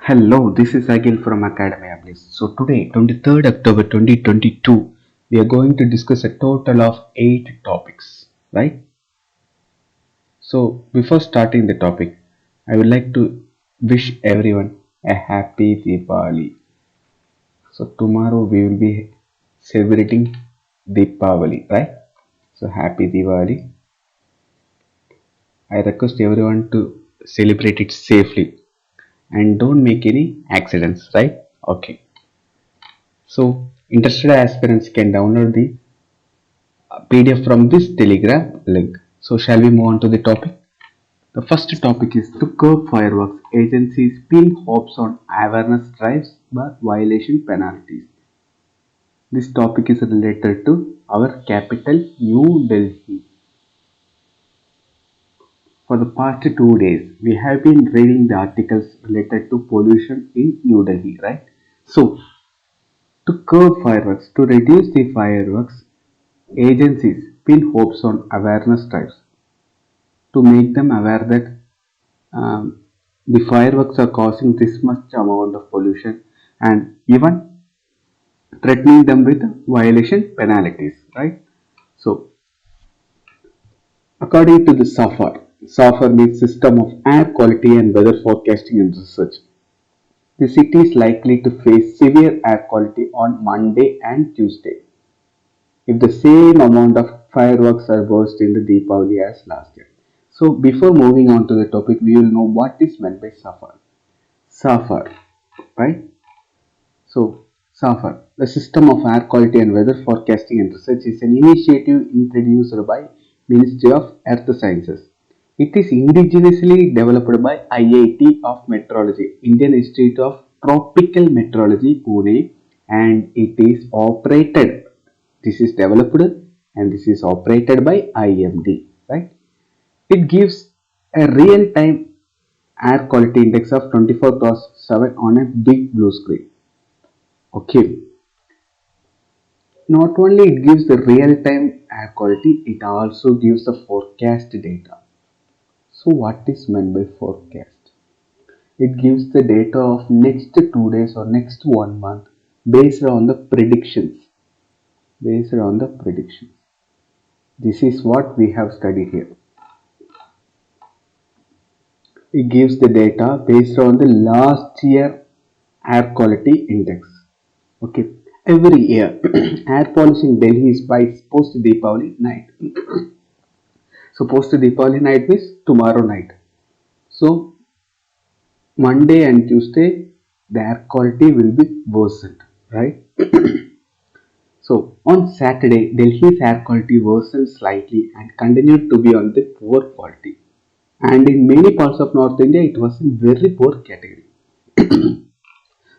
Hello, this is Agil from Academia Bliss. So today, 23rd October 2022, we are going to discuss a total of 8 topics, right? So before starting the topic, I would like to wish everyone a happy Deepavali. So tomorrow we will be celebrating Deepavali, right? So happy Diwali. I request everyone to celebrate it safely and don't make any accidents, right? Okay. So interested aspirants can download the PDF from this Telegram link. So shall we move on to the topic? The first topic is to curb fireworks. Agencies pin hopes on awareness drives but violation penalties. This topic is related to our capital, New Delhi. For the past 2 days, we have been reading the articles related to pollution in New Delhi, right? So, to curb fireworks, to reduce the fireworks, agencies pin hopes on awareness drives to make them aware that the fireworks are causing this much amount of pollution and even threatening them with violation penalties, right? So, according to the SAFAR means System of Air Quality and Weather Forecasting and Research. The city is likely to face severe air quality on Monday and Tuesday if the same amount of fireworks are burst in the Deepavali as last year. So before moving on to the topic, we will know what is meant by SAFAR. SAFAR, right? So SAFAR, the System of Air Quality and Weather Forecasting and Research, is an initiative introduced by Ministry of Earth Sciences. It is indigenously developed by IIT of Meteorology, Indian Institute of Tropical Meteorology, Pune, and it is operated. This is developed and this is operated by IMD, right? It gives a real-time air quality index of 24/7 on a big blue screen. Okay, not only it gives the real-time air quality, it also gives the forecast data. So what is meant by forecast? It gives the data of next 2 days or next 1 month based on the predictions. Based on the predictions. This is what we have studied here. It gives the data based on the last year air quality index. Okay, every year air pollution in Delhi is by post Deepavali night. So post Deepavali night means tomorrow night. So Monday and Tuesday the air quality will be worsened, right? So on Saturday Delhi's air quality worsened slightly and continued to be on the poor quality. And in many parts of North India it was in very poor category.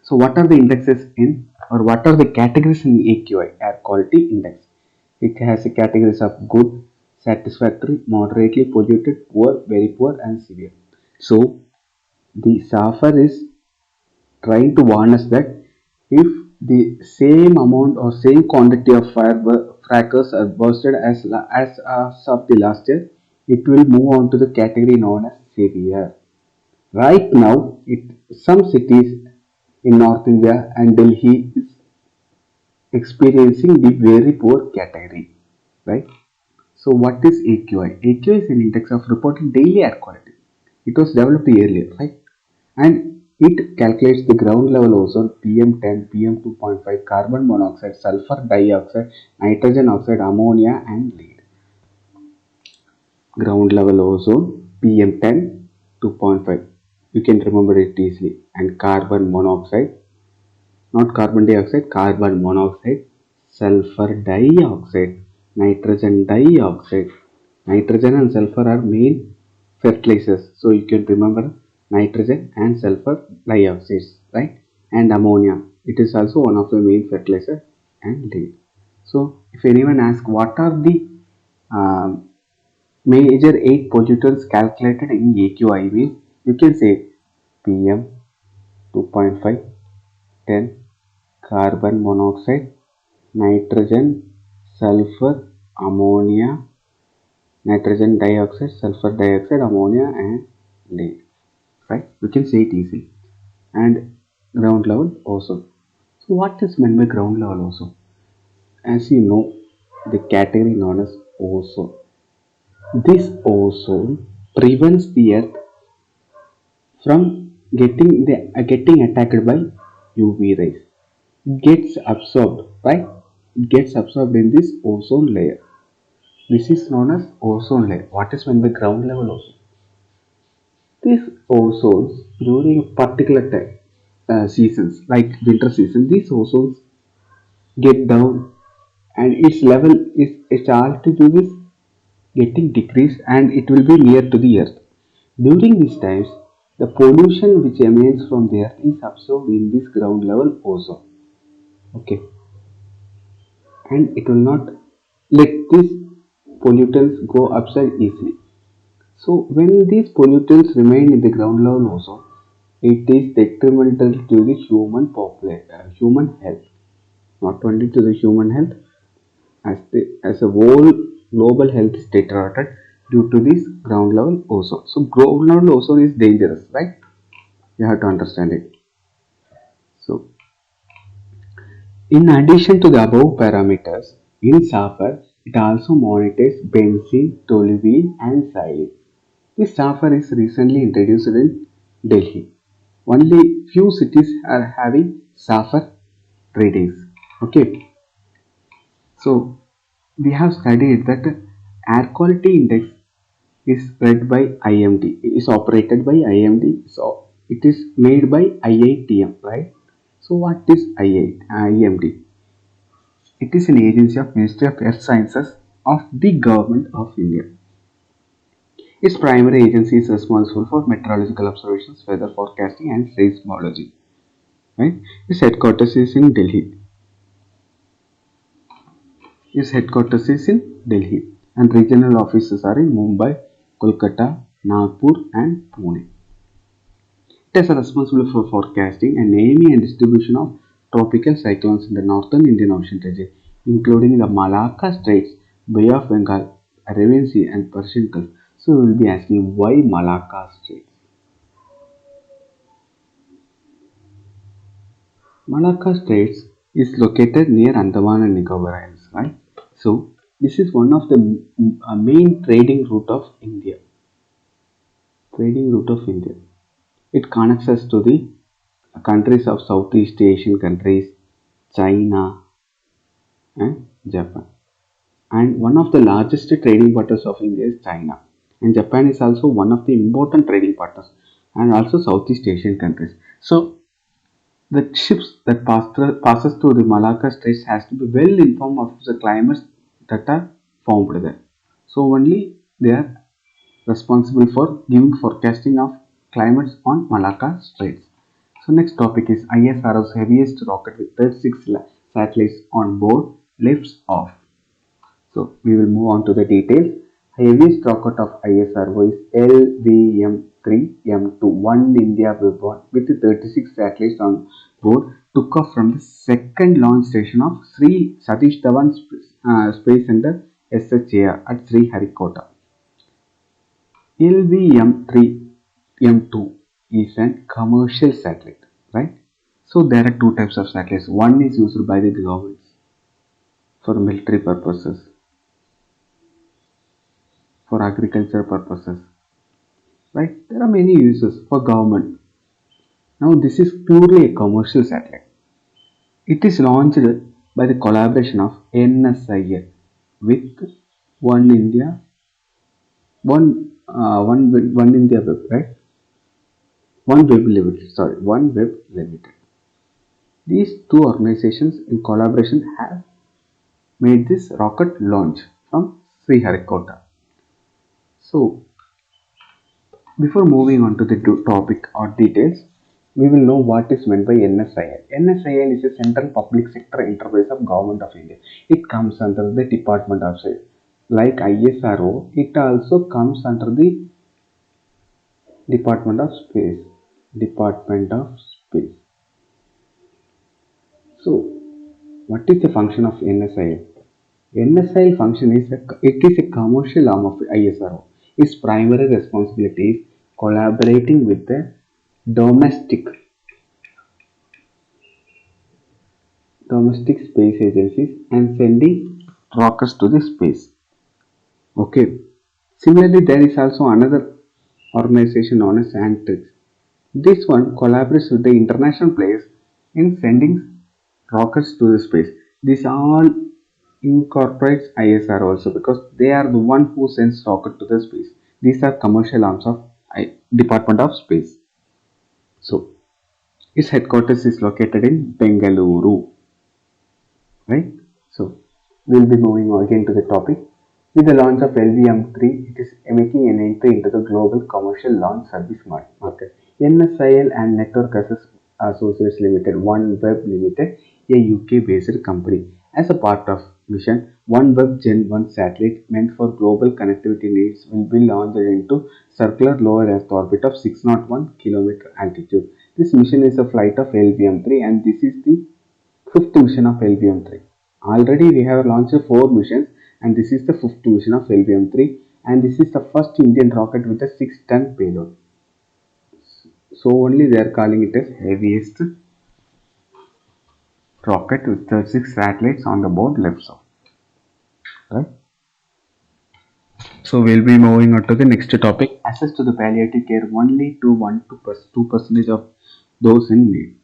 So what are the indexes in or what are the categories in AQI, air quality index? It has a categories of good, satisfactory, moderately polluted, poor, very poor and severe. So the SAFAR is trying to warn us that if the same amount or same quantity of firecrackers are bursted as of the last year, it will move on to the category known as severe. Right now, some cities in North India and Delhi is experiencing the very poor category, right? So, what is AQI? AQI is an index of reporting daily air quality. It was developed earlier, right? And it calculates the ground level ozone, PM10, PM2.5, carbon monoxide, sulfur dioxide, nitrogen oxide, ammonia, and lead. Ground level ozone, PM10, 2.5. You can remember it easily. And carbon monoxide, not carbon dioxide, carbon monoxide, sulfur dioxide, nitrogen dioxide. Nitrogen and sulfur are main fertilizers. So you can remember nitrogen and sulfur dioxides, right? And ammonia. It is also one of the main fertilizers and lead. So if anyone asks what are the um, major 8 pollutants calculated in AQI means you can say PM 2.5, 10, carbon monoxide, nitrogen, sulfur, ammonia, nitrogen dioxide, sulfur dioxide, ammonia and lead. Right? You can say it easily. and ground level ozone. So what is meant by ground level ozone? As you know, the category known as ozone. This ozone prevents the earth from getting attacked by UV rays. It gets absorbed, right? It gets absorbed in this ozone layer. This is known as ozone layer. What is meant by ground level ozone? These ozones during a particular time, seasons like winter season, these ozones get down and its altitude is getting decreased and it will be near to the earth. During these times, the pollution which emanates from the earth is absorbed in this ground level ozone. Okay, and it will not let these pollutants go outside easily. So when these pollutants remain in the ground level ozone, it is detrimental to the human health. Not only to the human health, as a whole global health is deteriorated due to this ground level ozone. So ground level ozone is dangerous, right? You have to understand it. So in addition to the above parameters, in SAFER it also monitors benzene, toluene and xylene. This SAFER is recently introduced in Delhi. Only few cities are having SAFER readings. Okay, so we have studied that air quality index is read by IMD, is operated by IMD, so it is made by IITM, right? So what is IMD? It is an agency of Ministry of Earth Sciences of the Government of India. Its primary agency is responsible for meteorological observations, weather forecasting and seismology. Right? Its headquarters is in Delhi. And regional offices are in Mumbai, Kolkata, Nagpur and Pune. It is responsible for forecasting and naming and distribution of tropical cyclones in the northern Indian Ocean region, including the Malacca Straits, Bay of Bengal, Arabian Sea, and Persian Gulf. So, we will be asking why Malacca Straits? Malacca Straits is located near Andaman and Nicobar Islands, right? So, this is one of the main trading route of India. It connects us to the countries of Southeast Asian countries, China, and Japan. And one of the largest trading partners of India is China. And Japan is also one of the important trading partners, and also Southeast Asian countries. So the ships that passes through the Malacca Straits has to be well informed of the climates that are formed there. So only they are responsible for giving forecasting of climates on Malacca Straits. So next topic is ISRO's heaviest rocket with 36 satellites on board lifts off. So we will move on to the details. Heaviest rocket of ISRO is LVM-3M2, one India Webborne with 36 satellites on board, took off from the second launch station of Sri Satish Dhawan Space Center SHAR at Sriharikota. LVM-3M2 is a commercial satellite, right? So there are two types of satellites. One is used by the governments for military purposes, for agriculture purposes, right? There are many uses for government. Now this is purely a commercial satellite. It is launched by the collaboration of NSIL with One India, one India Web, right? One Web Limited. These two organizations in collaboration have made this rocket launch from Sriharikota. So before moving on to the topic or details, we will know what is meant by NSIL. NSIL is a Central Public Sector Enterprise of Government of India. It comes under the Department of State. Like ISRO, it also comes under the Department of Space. So, what is the function of NSIL? NSIL function is a commercial arm of ISRO. Its primary responsibility is collaborating with the domestic domestic space agencies and sending rockets to the space. Okay. Similarly, there is also another organization known as Antrix. This one collaborates with the international players in sending rockets to the space. This all incorporates ISR also because they are the one who sends rocket to the space. These are commercial arms of Department of Space. So its headquarters is located in Bengaluru, right? So we'll be moving again to the topic. With the launch of LVM3, it is making an entry into the global commercial launch service market. NSIL and Network Associates Limited, OneWeb Limited, a UK-based company, as a part of mission, OneWeb Gen 1 satellite meant for global connectivity needs will be launched into circular low Earth orbit of 601 km altitude. This mission is a flight of LVM3 and this is the fifth mission of LVM3. Already we have launched 4 missions and this is the fifth mission of LVM3 and this is the first Indian rocket with a 6-ton payload. So only they are calling it as heaviest rocket with 36 satellites on the board left side. Right? So we'll be moving on to the next topic. Access to the palliative care only to 1 to 2% of those in need.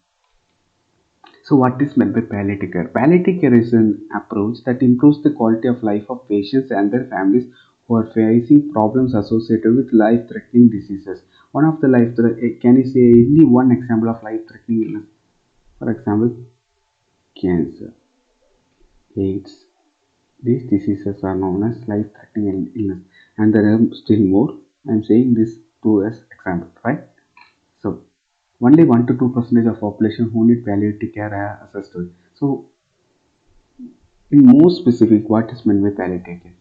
So what is meant by palliative care? Palliative care is an approach that improves the quality of life of patients and their families who are facing problems associated with life-threatening diseases. One of the can you say any one example of life-threatening illness? For example, cancer, AIDS. These diseases are known as life-threatening illness, and there are still more. I am saying this two as example, right? So only 1 to 2% of population who need palliative care are assessed. So in more specific, what is meant by palliative care?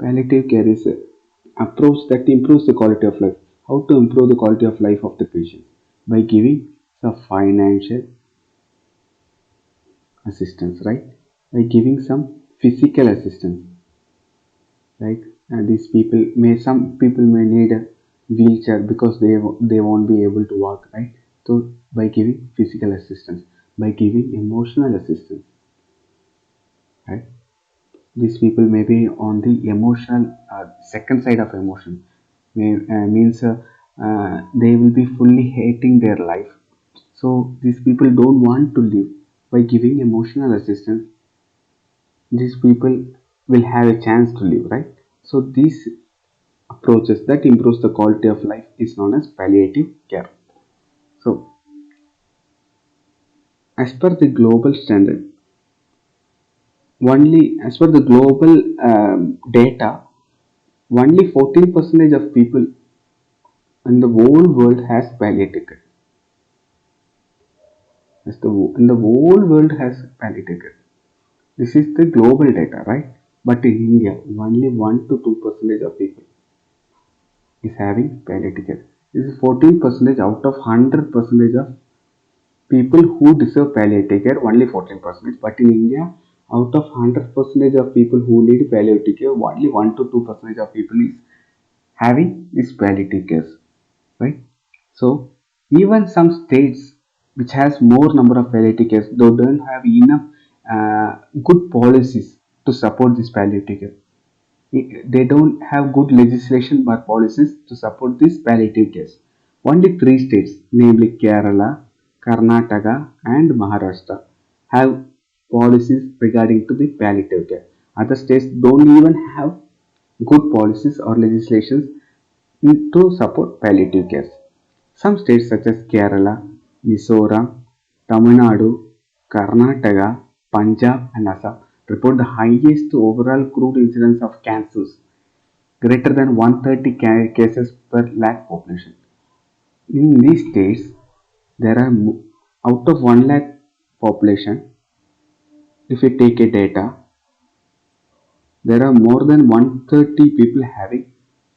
Palliative care is an approach that improves the quality of life. How to improve the quality of life of the patient? By giving some financial assistance, right? By giving some physical assistance, like these people may some people may need a wheelchair because they won't be able to walk, right? So by giving physical assistance, by giving emotional assistance, right? These people may be on the emotional second side of emotion means they will be fully hating their life, so these people don't want to live. By giving emotional assistance, these people will have a chance to live, right? So these approaches that improves the quality of life is known as palliative care. So as per the global standard, only as per the global data, only 14% of people in the whole world has palliative care. In the whole world has palliative care. This is the global data, right? But in India, only 1 to 2% of people is having palliative care. This is 14% out of 100% of people who deserve palliative care, only 14%. But in India, out of 100% of people who need palliative care, only 1 to 2% of people is having this palliative care, right? So even some states which has more number of palliative care, they don't have enough good policies to support this palliative care. They don't have good legislation or policies to support this palliative care. Only 3 states, namely Kerala, Karnataka, and Maharashtra, have policies regarding to the palliative care. Other states don't even have good policies or legislations to support palliative care. Some states such as Kerala, Mizoram, Tamil Nadu, Karnataka, Punjab and Assam report the highest overall crude incidence of cancers, greater than 130 cases per lakh population. In these states, there are out of 1 lakh population, if you take a data, there are more than 130 people having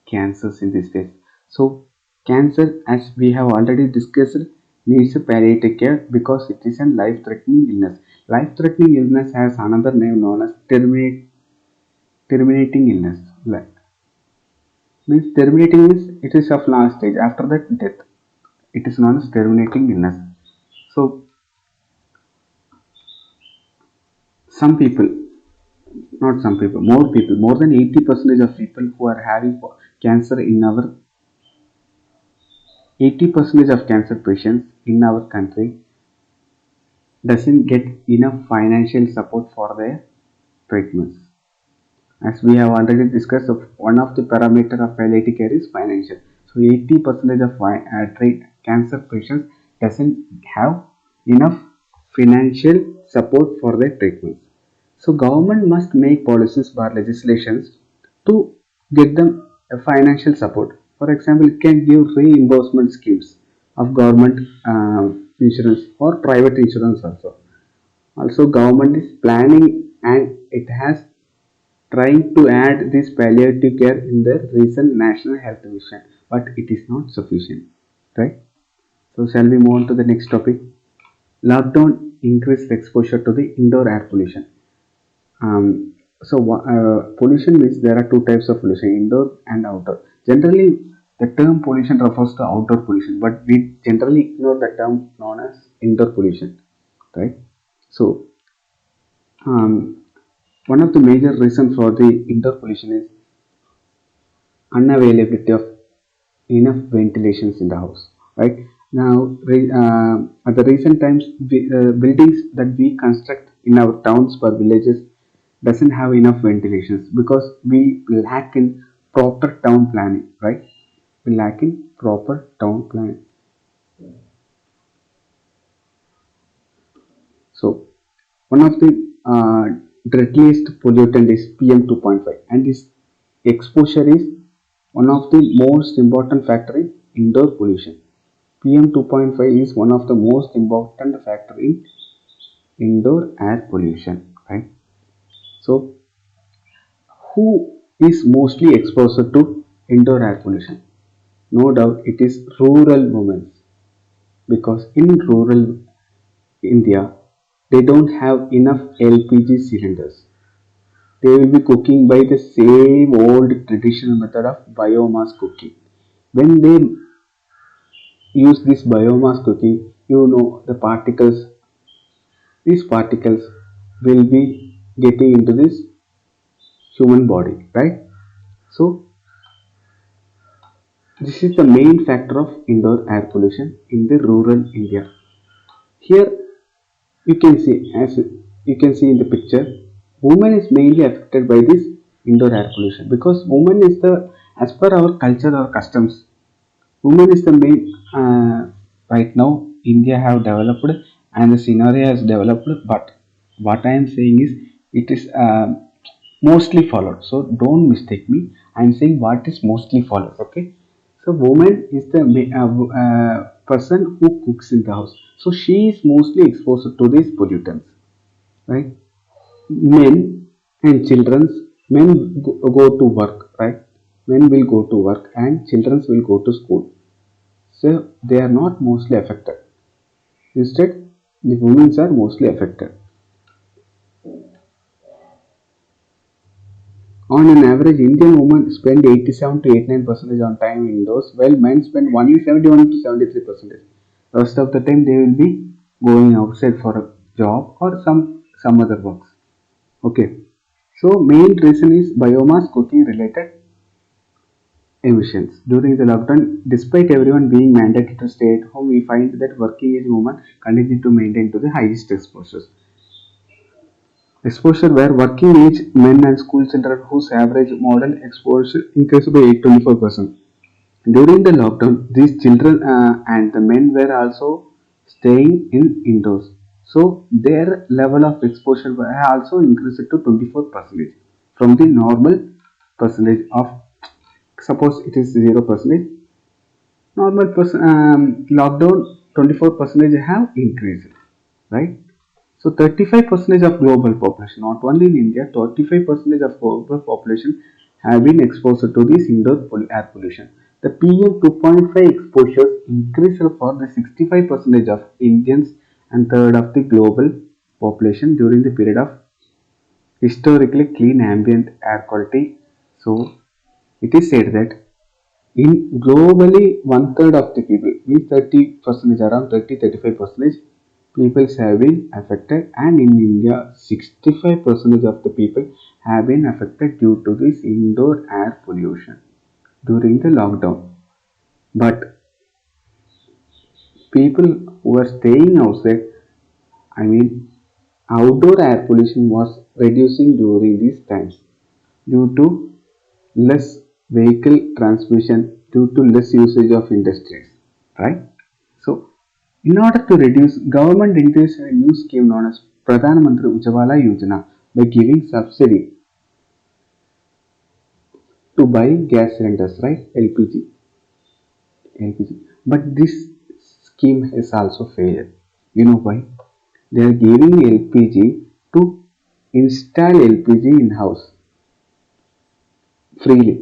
cancers in these days. So, cancer, as we have already discussed, needs a palliative care because it is a life-threatening illness. Life-threatening illness has another name known as terminating illness. Like, means terminating means it is of last stage. After that, death. It is known as terminating illness. So, some people, not some people, more people, more than 80% of people who are having cancer in our 80% of cancer patients in our country doesn't get enough financial support for their treatments. As we have already discussed, one of the parameter of palliative care is financial. So 80% of cancer patients doesn't have enough financial support for their treatments. So government must make policies or legislations to get them a financial support. For example, it can give reimbursement schemes of government insurance or private insurance also. Also, government is planning and it has trying to add this palliative care in the recent national health mission, but it is not sufficient, right? So, shall we move on to the next topic? Lockdown increased exposure to the indoor air pollution. Pollution means there are two types of pollution: indoor and outdoor. Generally, the term pollution refers to outdoor pollution, but we generally ignore the term known as indoor pollution, right? So, um, one of the major reasons for the indoor pollution is unavailability of enough ventilations in the house, right? Now at the recent times buildings that we construct in our towns or villages doesn't have enough ventilations because we lack in proper town planning, right? We lack in proper town planning. So one of the deadliest pollutant is PM 2.5, and this exposure is one of the most important factor in indoor pollution. PM 2.5 is one of the most important factor in indoor air pollution, right? So, who is mostly exposed to indoor air pollution? No doubt it is rural women, because in rural India they don't have enough LPG cylinders. They will be cooking by the same old traditional method of biomass cooking. When they use this biomass cooking, the these particles will be getting into this human body, right? So this is the main factor of indoor air pollution in the rural India. Here you can see, as you can see in the picture, women is mainly affected by this indoor air pollution, because women is the, as per our culture or customs, women is the main. Right now India have developed and the scenario has developed, but what I am saying is it is mostly followed, so don't mistake me. I am saying what is mostly followed, okay? So woman is the person who cooks in the house, so she is mostly exposed to these pollutants, right? Men and children's, men go to work, right? Men will go to work and children will go to school, so they are not mostly affected. Instead, the women are mostly affected. On an average, Indian women spend 87 to 89% on time indoors, while men spend only 71 to 73%. Rest of the time they will be going outside for a job or some other works. Okay. So main reason is biomass cooking related emissions. During the lockdown, despite everyone being mandated to stay at home, we find that working age women continue to maintain to the highest exposures. Exposure where working age men and school children whose average model exposure increased by 24%. During the lockdown, these children and the men were also staying in indoors. So their level of exposure also increased to 24% from the normal percentage of, suppose it is 0%. Normal lockdown 24% have increased, right? So 35% of global population, not only in India, 35% of global population have been exposed to this indoor air pollution. The PM 2.5 exposures increased for the 65% of Indians and third of the global population during the period of historically clean ambient air quality. So it is said that in globally one third of the people, means 30%, around 30-35%, people have been affected, and in India 65% of the people have been affected due to this indoor air pollution during the lockdown. But people who are staying outside, I mean outdoor air pollution was reducing during these times due to less vehicle transmission, due to less usage of industries, right? So, in order to reduce, government introduced a new scheme known as Pradhan Mantri Ujjwala Yojana by giving subsidy to buy gas cylinders, right? LPG. But this scheme has also failed. You know why? They are giving LPG to install LPG in house freely.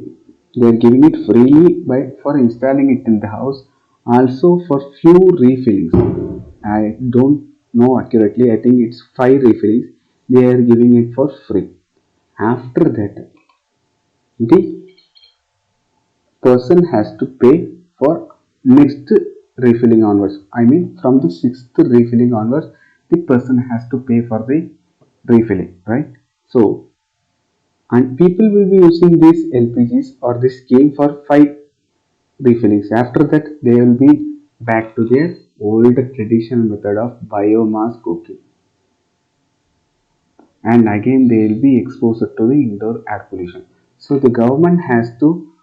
They are giving it freely by for installing it in the house, also for few refillings. I don't know accurately, I think it's 5 refillings. They are giving it for free. After that, the person has to pay for next refilling onwards. I mean, from the sixth refilling onwards, the person has to pay for the refilling, right? So, and people will be using these LPGs or this scheme for 5 refillings. After that, they will be back to their old traditional method of biomass cooking, and again they will be exposed to the indoor air pollution. So the government has to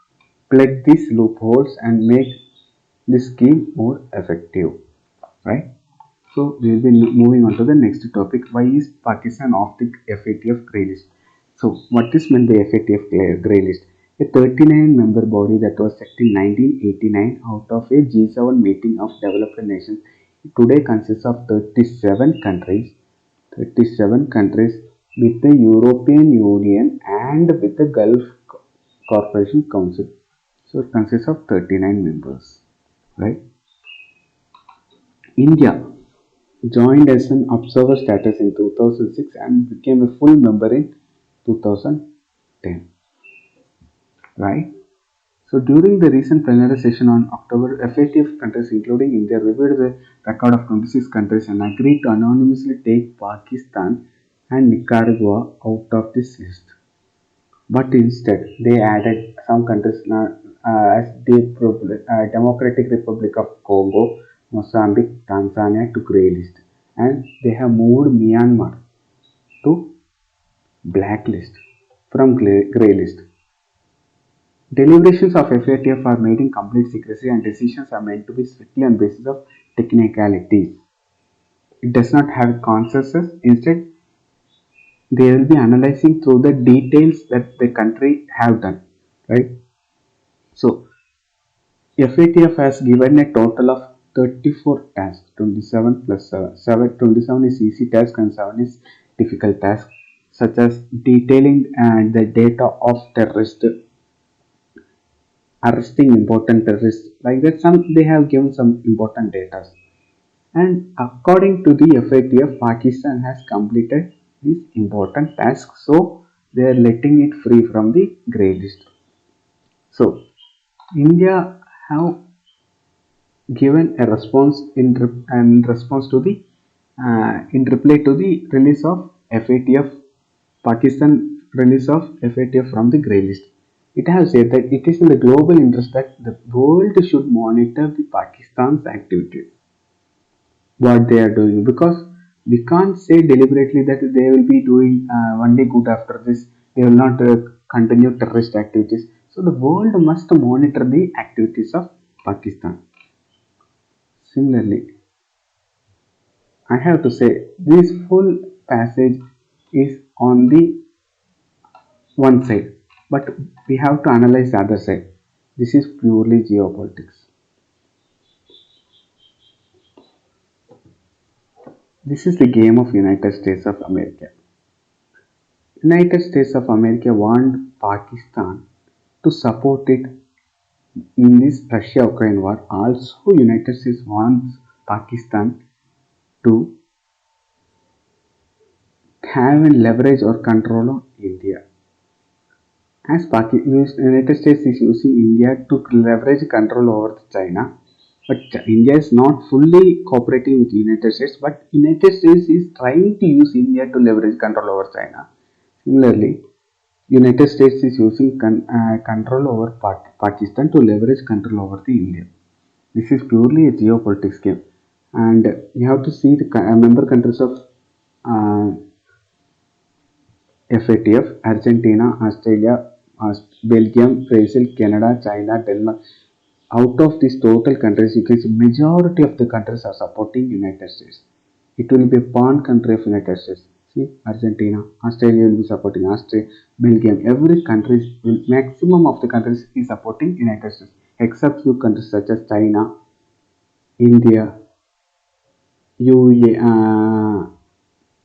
plug these loopholes and make this scheme more effective, right? So we will be moving on to the next topic. Why is Pakistan off the FATF grey list? So what is meant by FATF grey list? A 39-member body that was set in 1989 out of a G7 meeting of developed nations. Today consists of 37 countries with the European Union and with the Gulf Cooperation Council. So it consists of 39 members, right? India joined as an observer status in 2006 and became a full member in 2010, right? So during the recent plenary session on October, FATF countries including India reviewed the record of 26 countries and agreed to anonymously take Pakistan and Nicaragua out of this list. But instead, they added some countries as the Democratic Republic of Congo, Mozambique, Tanzania to grey list, and they have moved Myanmar to blacklist from grey list. Deliberations of FATF are made in complete secrecy and decisions are meant to be strictly on basis of technicalities. It does not have consensus. Instead, they will be analyzing through the details that the country have done, right? So FATF has given a total of 34 tasks, 27 plus 7. 27 is easy task and 7 is difficult task, such as detailing the data of terrorists, arresting important terrorists, like that. Some they have given some important data. And according to the FATF, Pakistan has completed this important task, so they are letting it free from the grey list. So India have given a response to the in reply to the release of FATF, Pakistan release of FATF from the grey list. It has said that it is in the global interest that the world should monitor the Pakistan's activities, what they are doing, because we can't say deliberately that they will be doing only good after this, they will not continue terrorist activities. So the world must monitor the activities of Pakistan. Similarly, I have to say this full passage is on the one side, but we have to analyze the other side. This is purely geopolitics. This is the game of United States of America. United States of America want Pakistan to support it in this Russia-Ukraine war. Also, United States wants Pakistan to have a leverage or control on India. As United States is using India to leverage control over China, But India is not fully cooperating with United States, but United States is trying to use India to leverage control over China. Similarly, United States is using control over Pakistan to leverage control over the India. This is purely a geopolitics game, and you have to see the member countries of uh, FATF: Argentina, Australia, Belgium, Brazil, Canada, China, Denmark. Out of these total countries, you can see majority of the countries are supporting United States. It will be a pawn country of United States. See, Argentina, Australia will be supporting Australia, Belgium. Every country will, maximum of the countries is supporting United States, except few countries such as China, India, UAE,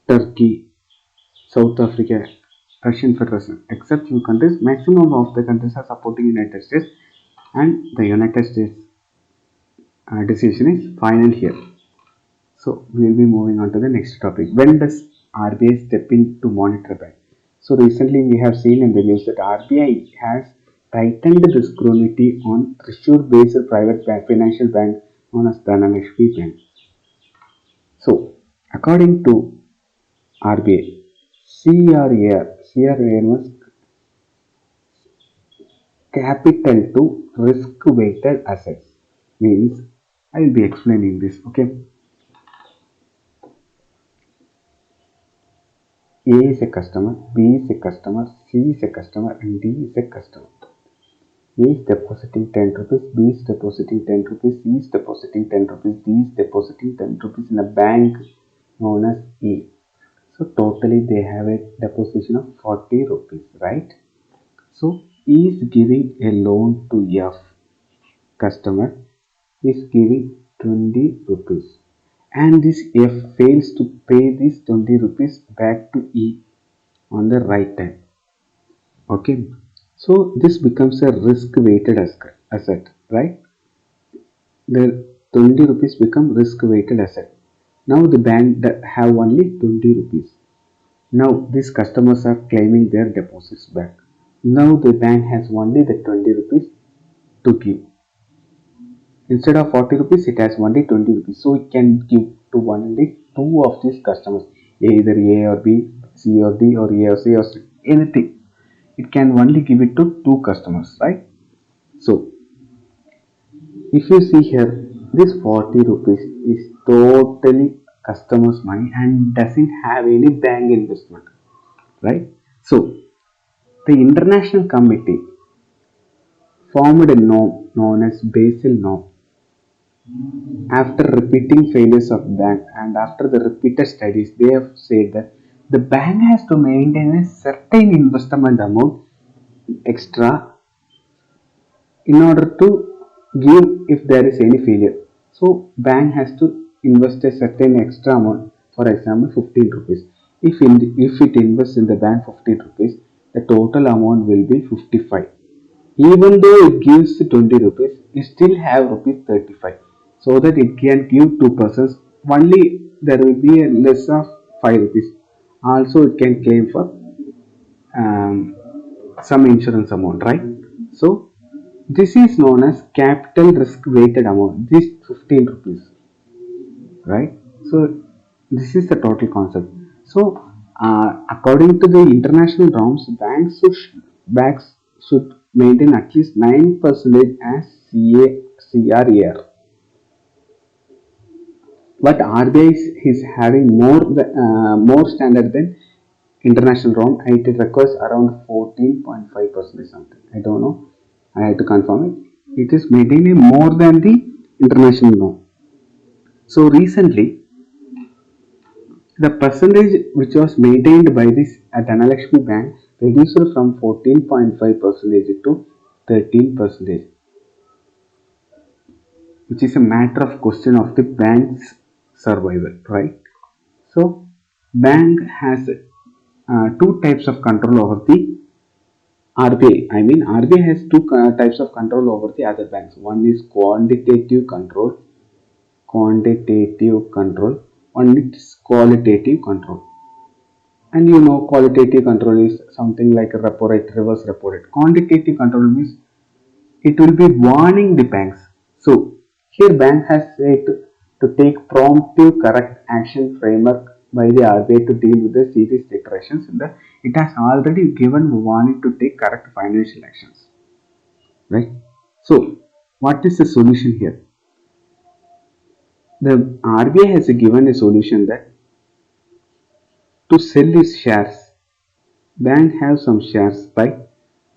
Turkey, South Africa, Russian Federation. Except few countries, maximum of the countries are supporting United States, and the United States decision is final here. So we will be moving on to the next topic. When does RBI step in to monitor bank? So recently we have seen in the news that RBI has tightened the scrutiny on Thrissur-based private bank, financial bank known as Dhanalakshmi Bank. So according to RBI, CRAR was capital to risk-weighted assets. Means I will be explaining this. Okay. A is a customer, B is a customer, C is a customer, and D is a customer. A is depositing 10 rupees, B is depositing 10 rupees, C is depositing 10 rupees, D is depositing 10 rupees in a bank known as E. So totally they have a deposition of 40 rupees, right? So E is giving a loan to F. Customer is giving 20 rupees. And this F fails to pay this 20 rupees back to E on the right time. Okay, so this becomes a risk weighted asset, right? The 20 rupees become risk weighted asset. Now the bank that have only 20 rupees. Now these customers are claiming their deposits back. Now the bank has only the 20 rupees to give. Instead of 40 rupees, it has only 20 rupees. So it can give to only two of these customers, either A or B, C or D, or A or C, or C, anything. It can only give it to two customers, right? So if you see here, this 40 rupees is totally customer's money and doesn't have any bank investment, right? So the international committee formed a norm known as Basel norm. After repeating failures of bank and after the repeated studies, they have said that the bank has to maintain a certain investment amount extra in order to give if there is any failure. So bank has to invest a certain extra amount, for example 15 rupees. If it invests in the bank 15 rupees, the total amount will be 55. Even though it gives 20 rupees, it still have rupees 35, so that it can give two persons only. There will be a less of 5 rupees. Also it can claim for um, some insurance amount, right? So this is known as capital risk weighted amount. This 15 rupees, right? So this is the total concept. So according to the international norms, banks should maintain at least 9% as CRAR. But RBI is having more standard than international norm. It requires around 14.5% something. I don't know. I have to confirm it. It is maintaining more than the international norm. So recently, the percentage which was maintained by this at Dhanalakshmi Bank reduced from 14.5% to 13%, which is a matter of question of the bank's survival, right? So, bank has two types of control over the RBI. I mean, RBI has two types of control over the other banks. One is quantitative control. One is qualitative control. And you know, qualitative control is something like a repo rate, reverse repo rate. Quantitative control means it will be warning the banks. So Here bank has said to take promptive correct action framework by the RBI to deal with the serious declarations. It has already given warning to take correct financial actions. Right? So what is the solution here? The RBI has given a solution that to sell its shares, bank have some shares right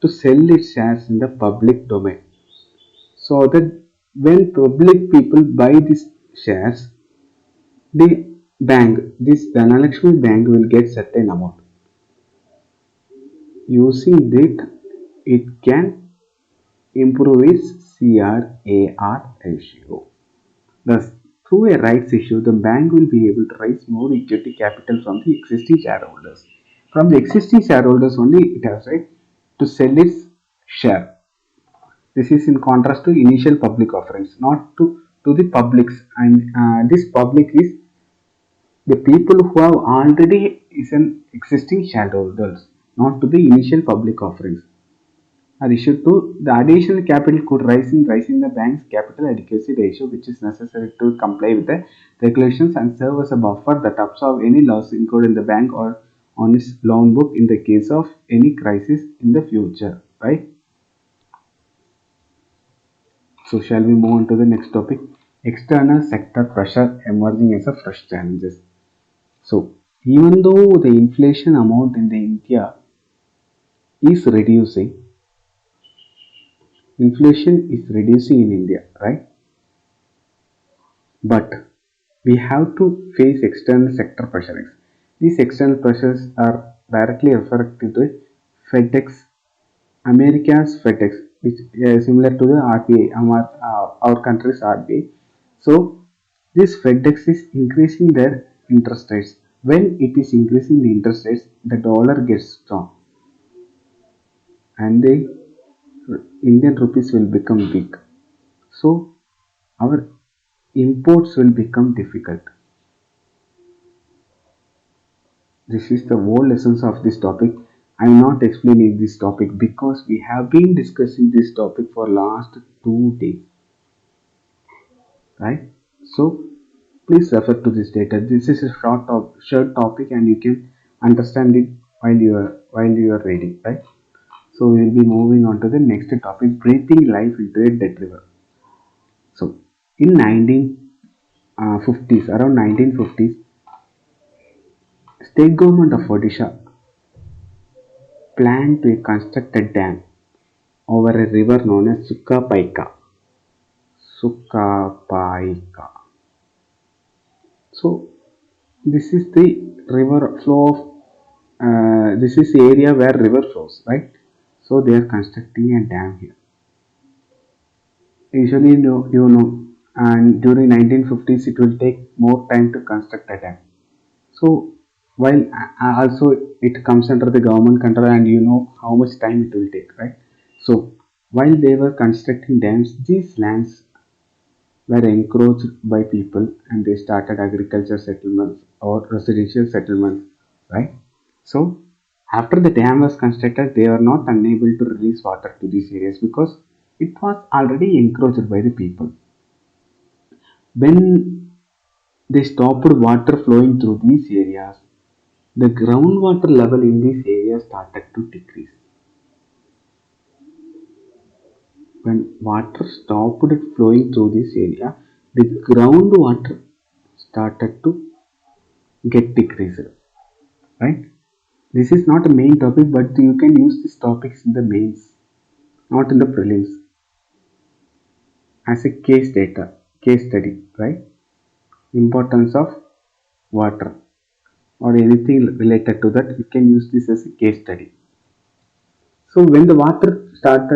to sell its shares in the public domain so that when public people buy these shares, the bank, this Dhanalakshmi bank will get certain amount. Using that, it can improve its CRAR ratio. Thus, through a rights issue, the bank will be able to raise more equity capital from the existing shareholders. From the existing shareholders only, it has right to sell its share. This is in contrast to initial public offerings, not to the publics. And this public is the people who have already is an existing shareholders, not to the initial public offerings. Issue 2. The additional capital could rise in raising the bank's capital adequacy ratio, which is necessary to comply with the regulations and serve as a buffer that absorb any loss incurred in the bank or on its loan book in the case of any crisis in the future. Right? So, shall we move on to the next topic? External sector pressure emerging as a fresh challenges. So, even though the inflation amount in the India is reducing, inflation is reducing in India, right? But we have to face external sector pressures. These external pressures are directly referred to the FedEx, America's FedEx, which is similar to the RBI, our country's RBI. So, this FedEx is increasing their interest rates. When it is increasing the interest rates, the dollar gets strong and the Indian rupees will become weak. So, our imports will become difficult. This is the whole essence of this topic. I am not explaining this topic because we have been discussing this topic for last 2 days, right? So please refer to this data. This is a short topic, and you can understand it while you are reading, right? So we will be moving on to the next topic: breathing life into a dead river. So in 1950s, around 1950s, state government of Odisha planned to construct a dam over a river known as Sukapaika. Sukapaika. So this is the river flow of this is the area where river flows, right? So they are constructing a dam here. Usually, and during 1950s, it will take more time to construct a dam. So while also it comes under the government control, and you know how much time it will take, right? So while they were constructing dams, these lands were encroached by people and they started agriculture settlements or residential settlements, right? So after the dam was constructed, they were not unable to release water to these areas because it was already encroached by the people. When they stopped water flowing through these areas, the groundwater level in these areas started to decrease. When water stopped flowing through this area, the groundwater started to get decreased. Right? This is not a main topic, but you can use these topics in the mains, not in the prelims, as a case study, right? Importance of water or anything related to that, you can use this as a case study. So when the water stopped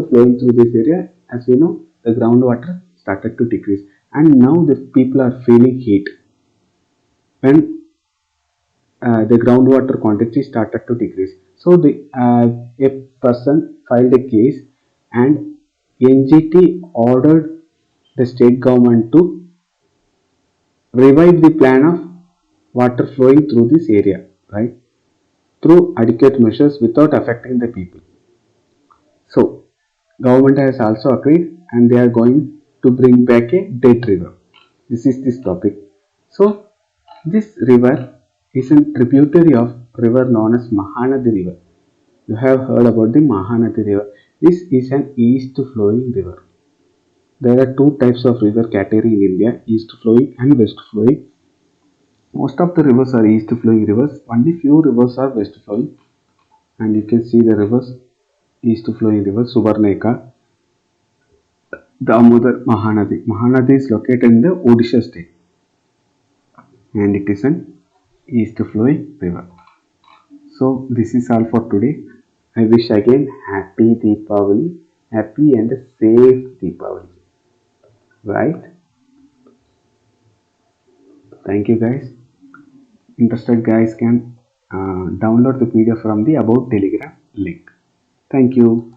flowing through this area, as we know, the groundwater started to decrease, and now the people are feeling heat. When the groundwater quantity started to decrease, so a person filed a case, and NGT ordered the state government to revive the plan of water flowing through this area, right? Through adequate measures without affecting the people. So government has also agreed, and they are going. to bring back a dead river. This is this topic. So this river is a tributary of river known as Mahanadi River. You have heard about the Mahanadi River. This is an east flowing river. There are two types of river category in India, east flowing and west flowing. Most of the rivers are east flowing rivers, only few rivers are west flowing. And you can see the rivers, east flowing river, Subarneka, Damodar, Mahanadi. Mahanadi is located in the Odisha state and it is an east flowing river. So this is all for today. I wish again happy Deepavali, happy and safe Deepavali. Right? Thank you guys. Interested guys can download the PDF from the about Telegram link. Thank you.